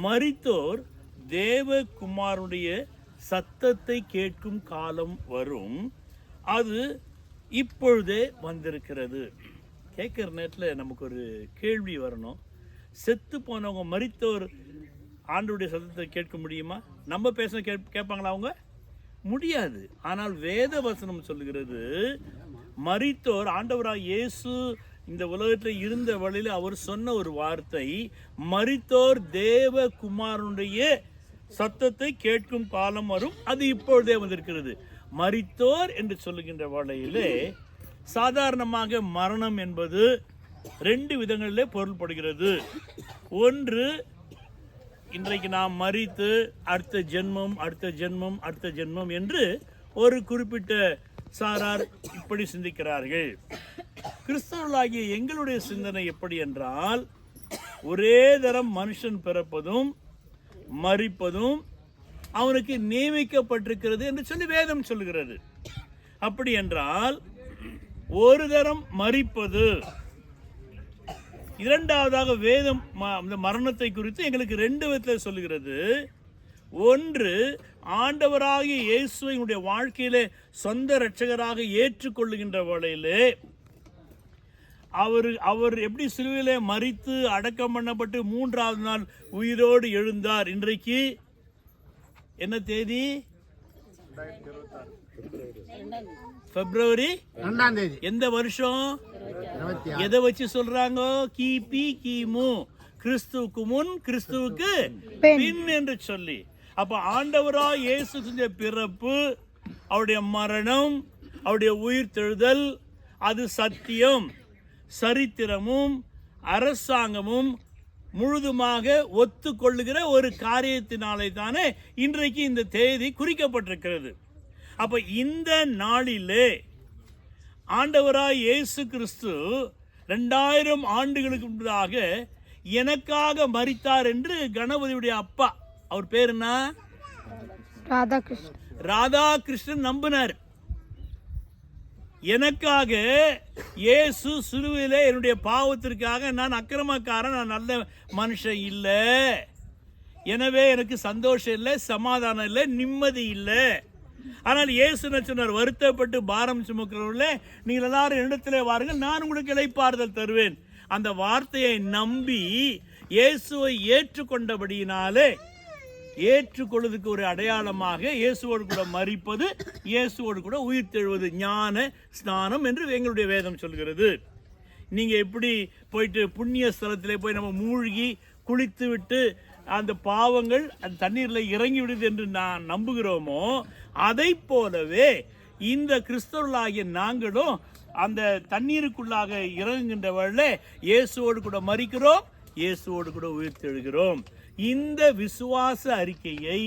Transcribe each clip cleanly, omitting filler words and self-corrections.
மரித்தோர் தேவகுமாரனுடைய சத்தத்தை கேட்கும் காலம் வரும், அது இப்பொழுதே வந்திருக்கிறது. கேட்குற நேரத்தில் நமக்கு ஒரு கேள்வி வரணும். செத்து போனவங்க, மரித்தோர் ஆண்டவருடைய சத்தத்தை கேட்க முடியுமா? நம்ம பேச கேட்பாங்களா? அவங்க முடியாது. ஆனால் வேத வசனம் சொல்லுகிறது, மரித்தோர், ஆண்டவராக இயேசு இந்த உலகத்தில் இருந்த வழியில் அவர் சொன்ன ஒரு வார்த்தை, மரித்தோர் தேவகுமாரனுடைய சத்தத்தை கேட்கும் காலம் வரும், அது இப்பொழுதே வந்திருக்கிறது. மரித்தோர் என்று சொல்லுகின்ற வேளையிலே சாதாரணமாக மரணம் என்பது ரெண்டு விதங்களிலே பொருள்படுகிறது. ஒன்று, இன்றைக்கு நாம் மரித்து அடுத்த ஜென்மம் அடுத்த ஜென்மம் அடுத்த ஜென்மம் என்று ஒரு குறிப்பிட்ட சாரார் இப்படி சிந்திக்கிறார்கள். கிறிஸ்தவர்களாகிய எங்களுடைய சிந்தனை எப்படி என்றால், ஒரே தரம் மனுஷன் பிறப்பதும் மரிப்பதும் அவனுக்கு நியமிக்கப்பட்டிருக்கிறது என்று சொல்லி வேதம் சொல்லுகிறது. அப்படி என்றால் ஒரு தரம் மரிப்பது, இரண்டாவதாக வேதம் அந்த மரணத்தை குறித்து எங்களுக்கு ரெண்டு விதத்தில் சொல்லுகிறது. ஒன்று, ஆண்டவராகிய இயேசுவினுடைய வாழ்க்கையிலே சொந்த இரட்சகராக ஏற்றுக்கொள்ளுகின்ற வேளையிலே அவர் எப்படி சிலுவையிலே மரித்து அடக்கம் பண்ணப்பட்டு மூன்றாவது நாள் உயிரோடு எழுந்தார். இன்றைக்கு என்ன தேதி? பிப்ரவரி 2 எந்த வருஷம்? எதை வச்சு சொல்றாங்க? கிபி கிமு, கிறிஸ்துவுக்கு முன் கிறிஸ்துவுக்கு பின் என்று சொல்லி. அப்ப ஆண்டவராய் இயேசு செஞ்ச பிறப்பு, அவருடைய மரணம், அவருடைய உயிர்த்தெழுதல், அது சத்தியம், சரித்திரமும் அரசாங்கமும் முழுதுமாக ஒத்துக்கொள்ளுகிற ஒரு காரியத்தினாலே தானே இன்றைக்கு இந்த தேதி குறிக்கப்பட்டிருக்கிறது. அப்ப இந்த நாளிலே ஆண்டவராய் இயேசு கிறிஸ்து 2000 ஆண்டுகளுக்கு முன்னதாக எனக்காக மரித்தார் என்று கணபதியுடைய அப்பா, அவர் பேர் என்ன? ராதாகிருஷ்ணன் நம்பினார். எனக்காக இயேசு சிலுவையிலே என்னுடைய பாவத்திற்காக, நான் அக்கிரமக்காரன், நான் நல்ல மனுஷன் இல்லை, எனவே எனக்கு சந்தோஷம் இல்லை, சமாதானம் இல்லை, நிம்மதி இல்லை. ஆனால் இயேசு சொன்னார், வருத்தப்பட்டு பாரம் சுமக்கிறவர்களே நீங்கள் எல்லாரும் இடத்திலே வாருங்கள், நான் உங்களுக்கு இளைப்பாறுதல் தருவேன். அந்த வார்த்தையை நம்பி இயேசுவை ஏற்றுக்கொண்டபடியினாலே, ஏற்றுக்கொள்வதற்கு ஒரு அடையாளமாக இயேசுவோடு கூட மரிப்பது, இயேசுவோடு கூட உயிர் தெழுவது, ஞான ஸ்நானம் என்று எங்களுடைய வேதம் சொல்கிறது. நீங்கள் எப்படி போயிட்டு புண்ணிய ஸ்தலத்திலே போய் நம்ம மூழ்கி குளித்து விட்டு அந்த பாவங்கள் அந்த தண்ணீரில் இறங்கி விடுது என்று நான் நம்புகிறோமோ, அதை போலவே இந்த கிறிஸ்தவர்களாகிய நாங்களும் அந்த தண்ணீருக்குள்ளாக இறங்குகின்றவர்களே இயேசுவோடு கூட மரிக்கிறோம், இயேசுவோடு கூட உயிர் தெழுகிறோம். இந்த விசுவாச அறிக்கையை,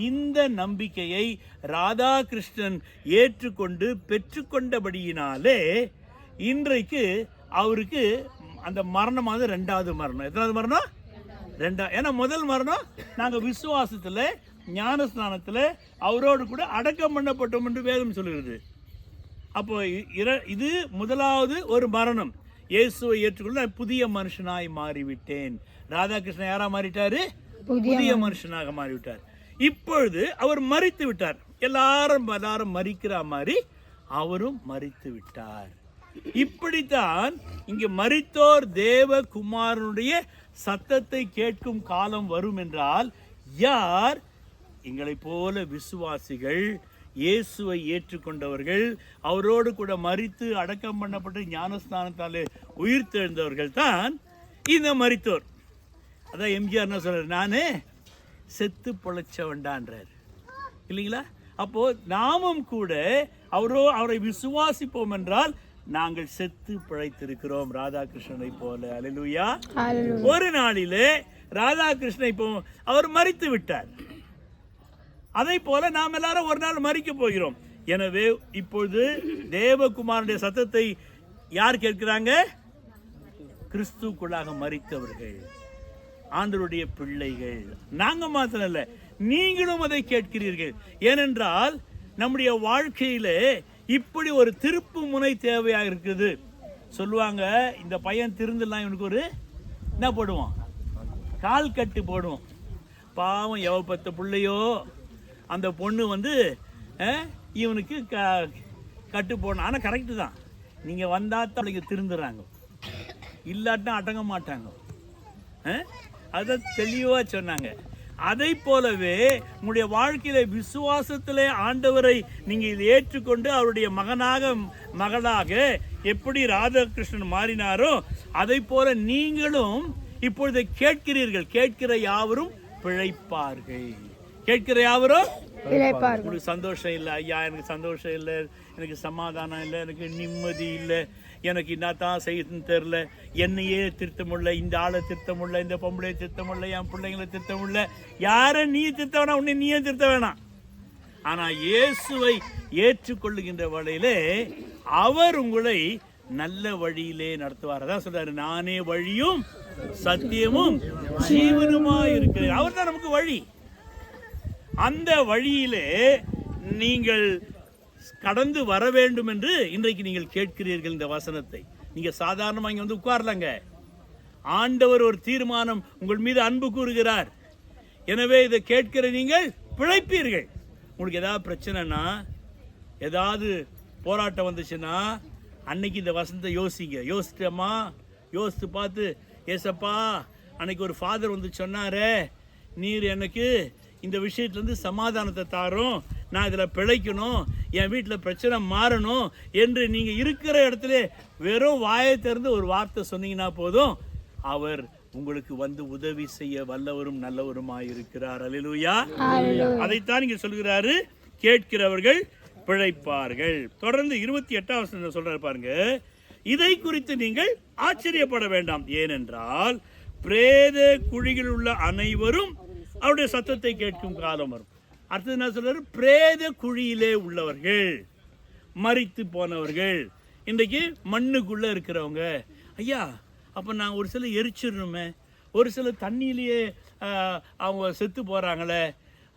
இந்த நம்பிக்கையை ராதாகிருஷ்ணன் ஏற்றுக்கொண்டு பெற்றுக்கொண்டபடியினாலே இன்றைக்கு அவருக்கு அந்த மரணமானது 2வது மரணம். எத்தனாவது மரணம்? 2. ஏன்னா முதல் மரணம் நாங்கள் விசுவாசத்தில், ஞானஸ்நானத்தில் அவரோடு கூட அடக்கம் பண்ணப்பட்டோம் என்று வேதம் சொல்கிறது. அப்போ இது முதலாவது ஒரு மரணம். இயேசுவை ஏற்றுக்கொள்ள புதிய மனுஷனாய் மாறிவிட்டேன். ராதாகிருஷ்ணன் யாரா மாறிட்டாரு? புதிய மனுஷனாக மாறிவிட்டார். இப்பொழுது அவர் மரித்து விட்டார். எல்லாரும் மரிக்கிற மாதிரி அவரும் மரித்து விட்டார். இப்படித்தான் இங்கு மரித்தோர் தேவகுமாரனுடைய சத்தத்தை கேட்கும் காலம் வரும் என்றால், யார்? எங்களை போல விசுவாசிகள், இயேசுவை ஏற்றுக்கொண்டவர்கள், அவரோடு கூட மரித்து அடக்கம் பண்ணப்பட்டு ஞானஸ்தானத்தாலே உயிர் தெழுந்தவர்கள் தான் இந்த மரித்தோர். அதான் எம்ஜிஆர் என்ன சொல்றாரு, நானே செத்து பொழைச்சவன்டான்றார் இல்லைங்களா? அப்போ நாமும் கூட அவரை விசுவாசிப்போம் என்றால் நாங்கள் செத்து பிழைத்திருக்கிறோம் ராதாகிருஷ்ணனை போல. அல்லேலூயா. ஒரு நாளிலே ராதாகிருஷ்ணன் இப்போ அவர் மரித்து விட்டார். அதை போல நாம் எல்லாரும் ஒரு நாள் மரிக்க போகிறோம். எனவே இப்பொழுது தேவகுமாரனுடைய சத்தத்தை யார் கேட்கிறாங்க? கிறிஸ்துக்குள்ளாக மரித்தவர்கள், ஆண்டவருடைய பிள்ளைகள். நாங்க மாத்திரம் இல்ல, நீங்களும் அதை கேட்கிறீர்கள். ஏனென்றால் நம்முடைய வாழ்க்கையில இப்படி ஒரு திருப்பு முனை தேவையாக இருக்குது. சொல்லுவாங்க, இந்த பையன் திருந்தலாம், இவனுக்கு ஒரு என்ன போடுவோம்? கால் கட்டு போடுவோம். பாவம் எவ பத்த பிள்ளையோ அந்த பொண்ணு வந்து இவனுக்கு கட்டு போடணும். ஆனால் கரெக்டு தான், நீங்கள் வந்தால் தான் அவளுக்கு திருந்துறாங்க, இல்லாட்டா அடங்க மாட்டாங்க. அதை தெளிவாக சொன்னாங்க. அதை போலவே உங்களுடைய வாழ்க்கையில விசுவாசத்திலே ஆண்டவரை நீங்கள் ஏற்றுக்கொண்டு அவருடைய மகளாக எப்படி ராதாகிருஷ்ணன் மாறினாரோ அதை போல நீங்களும் இப்பொழுது கேட்கிறீர்கள். கேட்கிற யாவரும் பிழைப்பார்கள். கேட்கிற யாவரும் உங்களுக்கு சந்தோஷம் இல்லை ஐயா, எனக்கு சந்தோஷம் இல்லை, எனக்கு சமாதானம் இல்லை, எனக்கு நிம்மதி இல்லை, எனக்கு என்னத்தான் செய்யணும்னு தெரில, என்னையே திருத்த முடியல, இந்த ஆளை திருத்த முடியல, இந்த பொம்பளையை திருத்த முடியல, என் பிள்ளைங்களை திருத்த முடியல. யாரை நீ திருத்த வேணாம், உன்னை நீயே திருத்த வேணாம். ஆனால் இயேசுவை ஏற்றுக்கொள்ளுகின்ற வழியிலே அவர் உங்களை நல்ல வழியிலே நடத்துவார். அதான் சொல்றாரு, நானே வழியும் சத்தியமும் ஜீவனுமாய் இருக்கிறேன். அவர் தான் நமக்கு வழி. அந்த வழியிலே நீங்கள் கடந்து வர வேண்டும் என்று இன்றைக்கு நீங்கள் கேட்கிறீர்கள். இந்த வசனத்தை நீங்க சாதாரணமாக இங்க வந்து உட்கார்லங்க. ஆண்டவர் ஒரு தீர்மானம் உங்கள் மீது அன்பு கூறுகிறார். எனவே இதை கேட்கிற நீங்கள் பிழைப்பீர்கள். உங்களுக்கு ஏதாவது பிரச்சனைனா, ஏதாவது போராட்டம் வந்துச்சுன்னா அன்னைக்கு இந்த வசனத்தை யோசிங்க. யோசிச்சம்மா, யோசித்து பார்த்து, ஏசப்பா அன்னைக்கு ஒரு ஃபாதர் வந்து சொன்னாரே, நீர் எனக்கு இந்த விஷயத்துலேருந்து சமாதானத்தை தாரும், நான் இதில் பிழைக்கணும், என் வீட்டில் பிரச்சனை மாறணும் என்று நீங்கள் இருக்கிற இடத்துல வெறும் வாயை திறந்து ஒரு வார்த்தை சொன்னீங்கன்னா போதும், அவர் உங்களுக்கு வந்து உதவி செய்ய வல்லவரும் நல்லவருமாய் இருக்கிறார். அல்லேலூயா. அதைத்தான் இங்கே சொல்கிறாரு, கேட்கிறவர்கள் பிழைப்பார்கள். தொடர்ந்து 28 சொல்றாரு பாருங்க, இதை குறித்து நீங்கள் ஆச்சரியப்பட வேண்டாம், ஏனென்றால் பிரேத குழியில் உள்ள அனைவரும் அவருடைய சத்தத்தை கேட்கும் காலம் வரும். அடுத்தது என்ன சொல்றாரு, பிரேத குழியிலே உள்ளவர்கள், மரித்து போனவர்கள், இன்றைக்கு மண்ணுக்குள்ள இருக்கிறவங்க. ஐயா அப்போ நான் ஒரு சில எரிச்சிடணுமே, ஒரு சில தண்ணியிலேயே அவங்க செத்து போகிறாங்களே,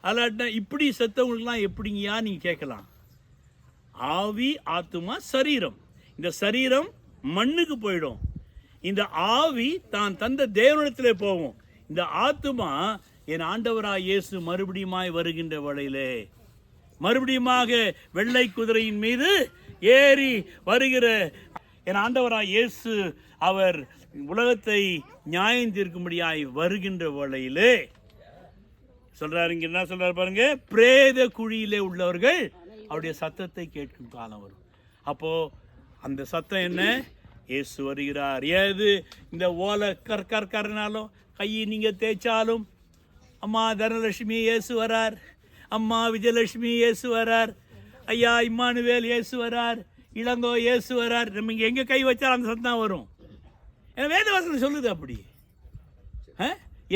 அல்லாட்டா இப்படி செத்தவங்களுக்குலாம் எப்படிங்கயா நீங்கள் கேட்கலாம். ஆவி, ஆத்துமா, சரீரம். இந்த சரீரம் மண்ணுக்கு போயிடும், இந்த ஆவி தான் தந்த தேவனிடத்திலே போகும். இந்த ஆத்துமா என் ஆண்டவராய் இயேசு மறுபடியுமாய் வருகின்ற வேளையிலே மறுபடியுமாக வெள்ளை குதிரையின் மீது ஏறி வருகிற என் ஆண்டவராய் இயேசு அவர் உலகத்தை நியாயம் தீர்க்கும்படியாய் வருகின்ற வேளையிலே சொல்றாரு. இங்க என்ன சொல்றாரு பாருங்க, பிரேத குழியிலே உள்ளவர்கள் அவருடைய சத்தத்தை கேட்கும் காலம் வரும். அப்போ அந்த சத்தம் என்ன? இயேசு வருகிறார். ஏது இந்த ஓலை கற்கர்னாலும் கையை நீங்க தேய்ச்சாலும், அம்மா தனலட்சுமி இயேசு வரார், அம்மா விஜயலட்சுமி இயேசு வரார், ஐயா இம்மானுவேல் இயேசு வரார், இளங்கோ இயேசு வரார், நம்ம இங்கே எங்கே கை வச்சாலும் அந்த சத்தம் வரும். ஏன்னா வேதவாசனம் சொல்லுது அப்படி.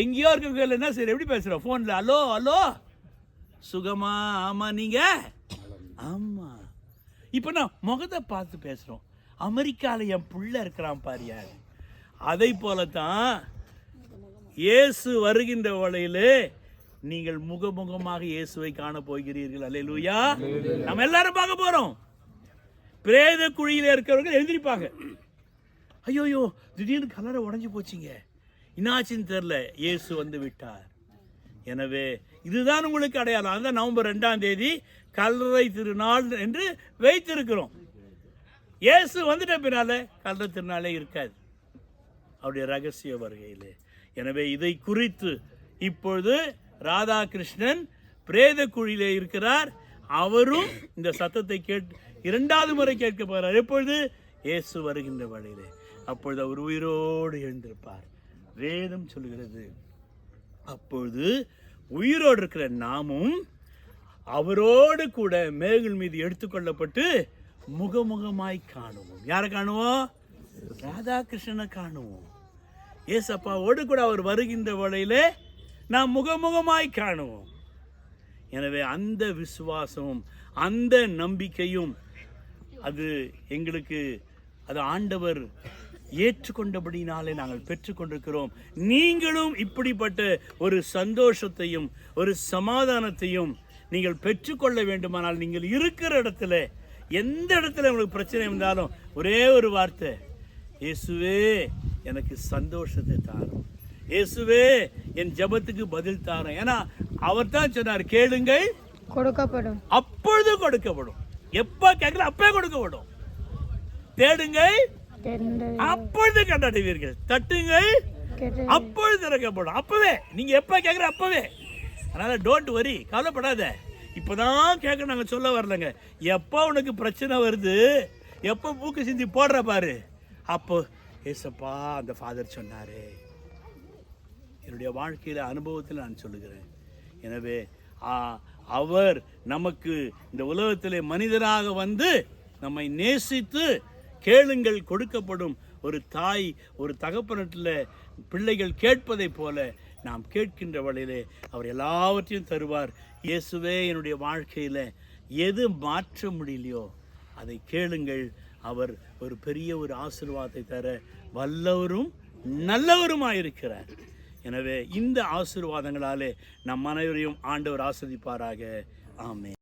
எங்கேயோ இருக்க என்ன சரி எப்படி பேசுகிறோம் ஃபோனில், ஹலோ ஹலோ சுகமா, ஆமாம் நீங்கள், ஆமாம். இப்போ நான் முகத்தை பார்த்து பேசுகிறோம். அமெரிக்காவில் என் புள்ள இருக்கிறான் பாரியா. அதை போலத்தான் இயேசு வருகின்ற வேளையிலே நீங்கள் முகமுகமாக இயேசுவை காண போகிறீர்கள். அல்லேலூயா. நம்ம எல்லாரும் பார்க்க போறோம். பிரேத குழியில இருக்கிறவர்கள் எழுந்திருப்பாங்க. ஐயோயோ திடீர்னு கலரை உடைஞ்சு போச்சுங்க, என்னாச்சுன்னு தெரியல, இயேசு வந்து விட்டார். எனவே இதுதான் உங்களுக்கு அடையாளம். அதுதான் நவம்பர் 2ஆம் தேதி கல்லறை திருநாள் என்று வைத்திருக்கிறோம். இயேசு வந்துட்ட பின்னால கல்லறை திருநாளே இருக்காது, அவருடைய ரகசிய வருகையிலே. எனவே இதை குறித்து இப்பொழுது ராதாகிருஷ்ணன் பிரேத குழியிலே இருக்கிறார். அவரும் இந்த சத்தத்தை கேட்டு 2வது முறை கேட்க போகிறார். எப்பொழுது? இயேசு வருகின்ற வழியிலே. அப்பொழுது அவர் உயிரோடு எழுந்திருப்பார். வேதம் சொல்கிறது, அப்பொழுது உயிரோடு இருக்கிற நாமும் அவரோடு கூட மேகங்கள் மீது எடுத்துக்கொள்ளப்பட்டு முகமுகமாய் காணுவோம். யாரை காணுவோம்? ராதாகிருஷ்ணனை காணுவோம். ஏசப்பாவோடு கூட அவர் வருகின்ற வேளையிலே நாம் முகமுகமாய் காணுவோம். எனவே அந்த விசுவாசமும் அந்த நம்பிக்கையும் அது எங்களுக்கு, அது ஆண்டவர் ஏற்றுக்கொண்டபடினாலே நாங்கள் பெற்றுக்கொண்டிருக்கிறோம். நீங்களும் இப்படிப்பட்ட ஒரு சந்தோஷத்தையும் ஒரு சமாதானத்தையும் நீங்கள் பெற்றுக்கொள்ள வேண்டுமானால், நீங்கள் இருக்கிற இடத்துல எந்த இடத்துல உங்களுக்கு பிரச்சனை இருந்தாலும் ஒரே ஒரு வார்த்தை, இயேசுவே எனக்கு சந்தோஷத்தை தாரும், இயேசுவே என் ஜெபத்துக்கு பதில் தாரும். ஏன்னா அவர் தான் சொன்னார், கேளுங்கள் கொடுக்கப்படும், அப்பொழுது கொடுக்கப்படும். எப்ப கேட்கல அப்பே கொடுக்கப்படும். தேடுங்கள் அப்பொழுது கண்டடைவீர்கள், தட்டுங்கள் அப்பொழுது திறக்கப்படும். அப்பவே நீங்க எப்ப கேட்குற அப்பவே. அதனால டோன்ட் வரி, கவலைப்படாத. இப்பதான் கேட்க நாங்க சொல்ல வரலங்க. எப்போ உனக்கு பிரச்சனை வருது, எப்போ மூக்கு சிந்தி போடுற பாரு, அப்போ ஏசப்பா அந்த ஃபாதர் சொன்னாரு. என்னுடைய வாழ்க்கையில அனுபவத்தில் நான் சொல்லுகிறேன். எனவே அவர் நமக்கு இந்த உலகத்திலே மனிதராக வந்து நம்மை நேசித்து, கேளுங்கள் கொடுக்கப்படும், ஒரு தாய் ஒரு தகப்பனத்தில் பிள்ளைகள் கேட்பதை போல நாம் கேட்கின்ற வழியிலே அவர் எல்லாவற்றையும் தருவார். இயேசுவே என்னுடைய வாழ்க்கையில் எது மாற்ற முடியலையோ அதை கேளுங்கள். அவர் ஒரு பெரிய ஒரு ஆசீர்வாதத்தை தர வல்லவரும் நல்லவருமாயிருக்கிறார். எனவே இந்த ஆசீர்வாதங்களாலே நம் அனைவரையும் ஆண்டவர் ஆசீர்வதிப்பாராக. ஆமென்.